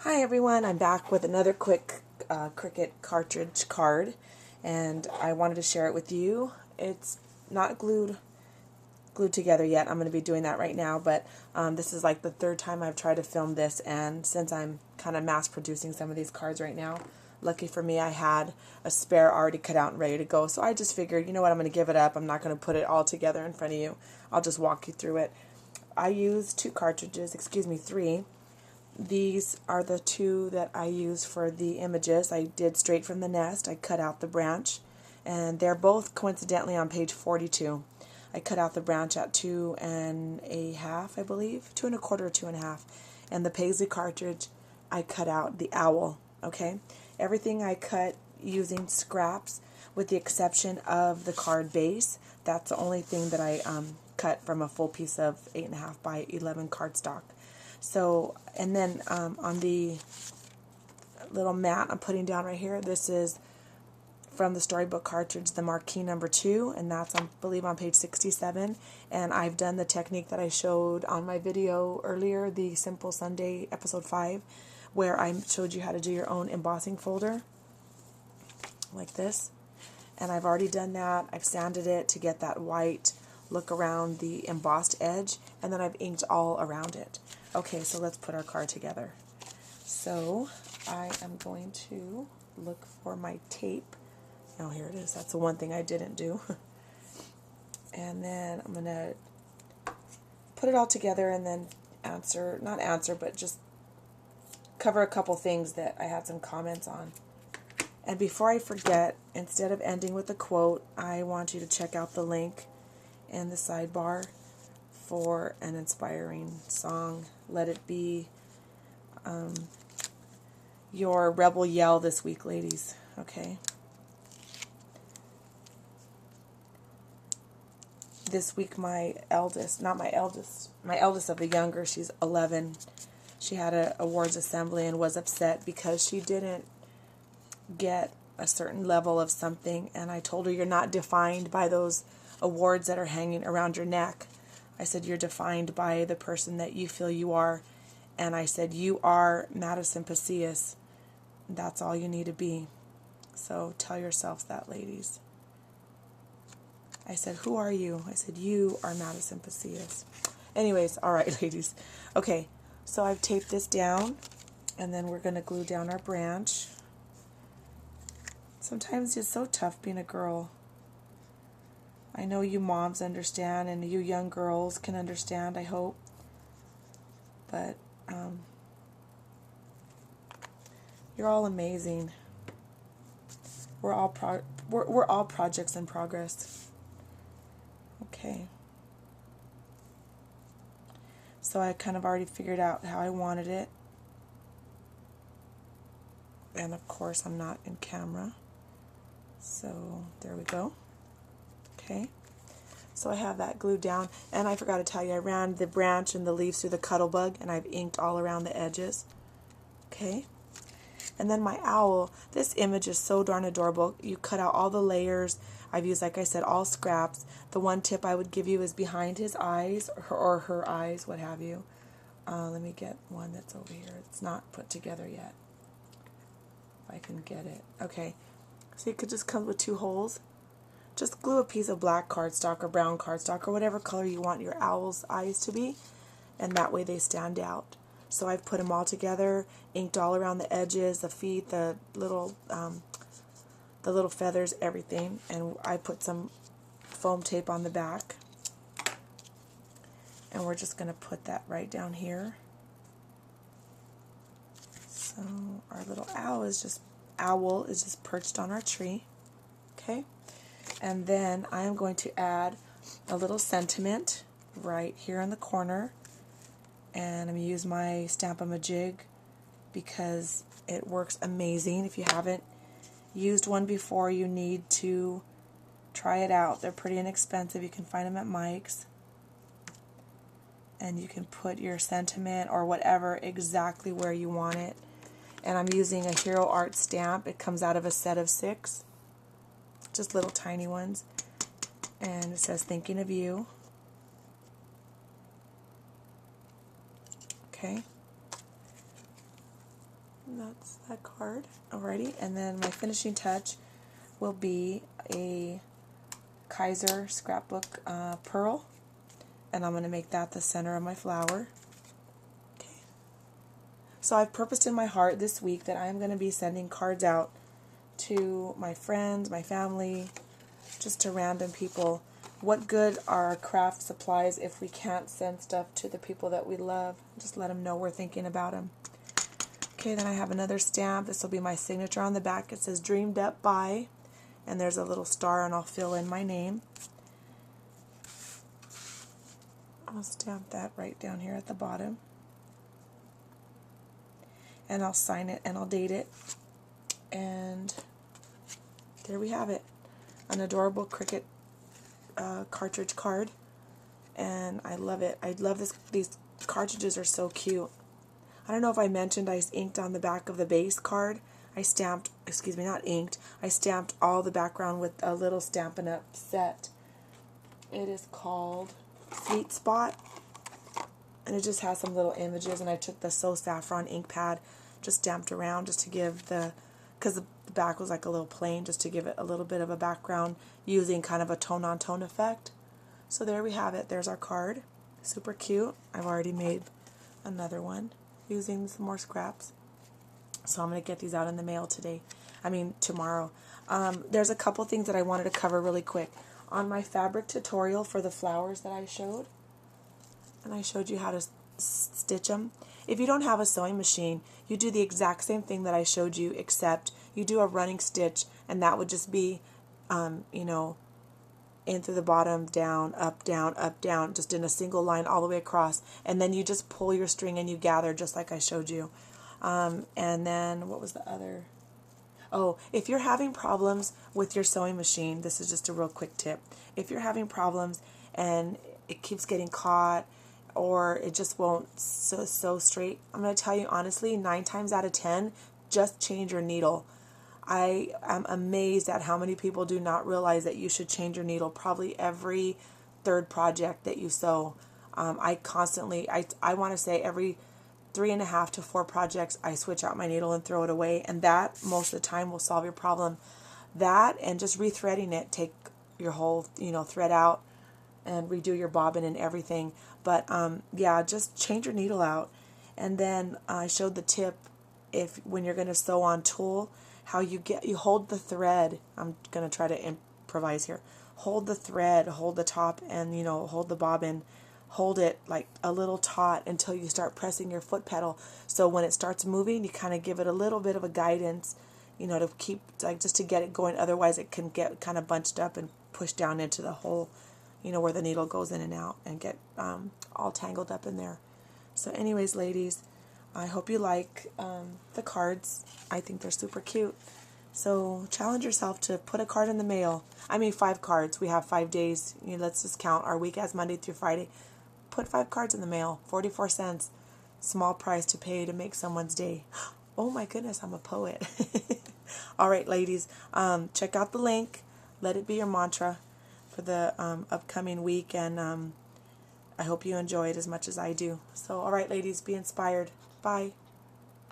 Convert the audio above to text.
Hi everyone, I'm back with another quick Cricut cartridge card, and I wanted to share it with you. It's not glued together yet. I'm going to be doing that right now, but this is like the third time I've tried to film this, and since I'm kind of mass producing some of these cards right now, lucky for me I had a spare already cut out and ready to go, so I just figured, you know what, I'm going to give it up. I'm not going to put it all together in front of you. I'll just walk you through it. I used three. These are the two that I use for the images. I did straight from the nest. I cut out the branch, and they're both coincidentally on page 42. I cut out the branch at 2.5, I believe, 2.25 or 2.5. And the Paisley cartridge, I cut out the owl. Okay, everything I cut using scraps, with the exception of the card base. That's the only thing that I cut from a full piece of 8.5 by 11 cardstock. So, and then on the little mat I'm putting down right here, this is from the storybook cartridge, the marquee number 2, and that's, I believe, on page 67. And I've done the technique that I showed on my video earlier, the Simple Sunday episode 5, where I showed you how to do your own embossing folder, like this. And I've already done that. I've sanded it to get that white look around the embossed edge, and then I've inked all around it. Okay, so let's put our card together. So I am going to look for my tape. Oh, here it is. That's the one thing I didn't do. And then I'm going to put it all together and then not answer, but just cover a couple things that I had some comments on. And before I forget, instead of ending with a quote, I want you to check out the link in the sidebar for an inspiring song. Let it be your rebel yell this week, ladies. Okay. This week, my eldest of the younger, she's 11. She had an awards assembly and was upset because she didn't get a certain level of something. And I told her, you're not defined by those awards that are hanging around your neck. I said, you're defined by the person that you feel you are. And I said, you are Madison Pasillas. That's all you need to be. So tell yourselves that, ladies. I said, who are you? I said, you are Madison Pasillas. Anyways, all right, ladies. Okay, so I've taped this down, and then we're going to glue down our branch. Sometimes it's so tough being a girl. I know you moms understand, and you young girls can understand, I hope. But you're all amazing. We're all projects in progress. Okay. So I kind of already figured out how I wanted it. And of course I'm not in camera. So there we go. Okay. So I have that glued down, and I forgot to tell you, I ran the branch and the leaves through the Cuttlebug, and I've inked all around the edges. Okay. And then my owl, this image is so darn adorable. You cut out all the layers. I've used, like I said, all scraps. The one tip I would give you is behind his eyes, or her eyes, what have you. Let me get one that's over here. It's not put together yet. If I can get it. Okay. So you could just come with 2 holes. Just glue a piece of black cardstock or brown cardstock or whatever color you want your owl's eyes to be, and that way they stand out. So I've put them all together, inked all around the edges, the feet, the little feathers, everything, and I put some foam tape on the back. And we're just going to put that right down here. So our little owl is just perched on our tree. Okay? And then I am going to add a little sentiment right here in the corner. And I'm going to use my Stamp-A-Majig because it works amazing. If you haven't used one before, you need to try it out. They're pretty inexpensive. You can find them at Mike's. And you can put your sentiment or whatever exactly where you want it. And I'm using a Hero Art stamp. It comes out of a set of 6. Just little tiny ones. And it says, thinking of you. Okay. And that's that card. Alrighty, and then my finishing touch will be a Kaiser scrapbook pearl, and I'm going to make that the center of my flower. Okay. So I've purposed in my heart this week that I'm going to be sending cards out to my friends, my family, just to random people. What good are craft supplies if we can't send stuff to the people that we love? Just let them know we're thinking about them. Okay, then I have another stamp. This will be my signature on the back. It says Dreamed Up By, and there's a little star, and I'll fill in my name. I'll stamp that right down here at the bottom. And I'll sign it and I'll date it. And there we have it. An adorable Cricut cartridge card. And I love it. I love this. These cartridges are so cute. I don't know if I mentioned I inked on the back of the base card. I stamped, excuse me, not inked. I stamped all the background with a little Stampin' Up set. It is called Sweet Spot. And it just has some little images. And I took the So Saffron ink pad, just stamped around just to give the, because the back was like a little plain, just to give it a little bit of a background using kind of a tone-on-tone effect. So there we have it. There's our card. Super cute. I've already made another one using some more scraps. So I'm going to get these out in the mail tomorrow. There's a couple things that I wanted to cover really quick. On my fabric tutorial for the flowers that I showed, and I showed you how to stitch them. If you don't have a sewing machine, you do the exact same thing that I showed you, except you do a running stitch, and that would just be, in through the bottom, down, up, down, just in a single line all the way across. And then you just pull your string and you gather just like I showed you. And then, what was the other? Oh, if you're having problems with your sewing machine, this is just a real quick tip. If you're having problems and it keeps getting caught or it just won't sew straight, I'm going to tell you honestly, 9 times out of 10, just change your needle. I am amazed at how many people do not realize that you should change your needle probably every third project that you sew. I want to say every 3.5 to 4 projects, I switch out my needle and throw it away, and that most of the time will solve your problem. That and just rethreading it, take your whole thread out and redo your bobbin and everything. But yeah, just change your needle out. And then I showed the tip when you're going to sew on tulle, how you hold the thread. I'm going to try to improvise here. Hold the thread, hold the top, and hold the bobbin. Hold it like a little taut until you start pressing your foot pedal. So when it starts moving, you kind of give it a little bit of a guidance, to keep, just to get it going. Otherwise, it can get kind of bunched up and pushed down into the hole, where the needle goes in and out and get all tangled up in there. So anyways, ladies, I hope you like the cards. I think they're super cute. So challenge yourself to put a card in the mail. 5 cards. We have 5 days. Let's just count our week as Monday through Friday. Put 5 cards in the mail. 44 cents. Small price to pay to make someone's day. Oh my goodness, I'm a poet. All right, ladies. Check out the link. Let it be your mantra for the upcoming week. And I hope you enjoy it as much as I do. So, all right, ladies, be inspired. Bye.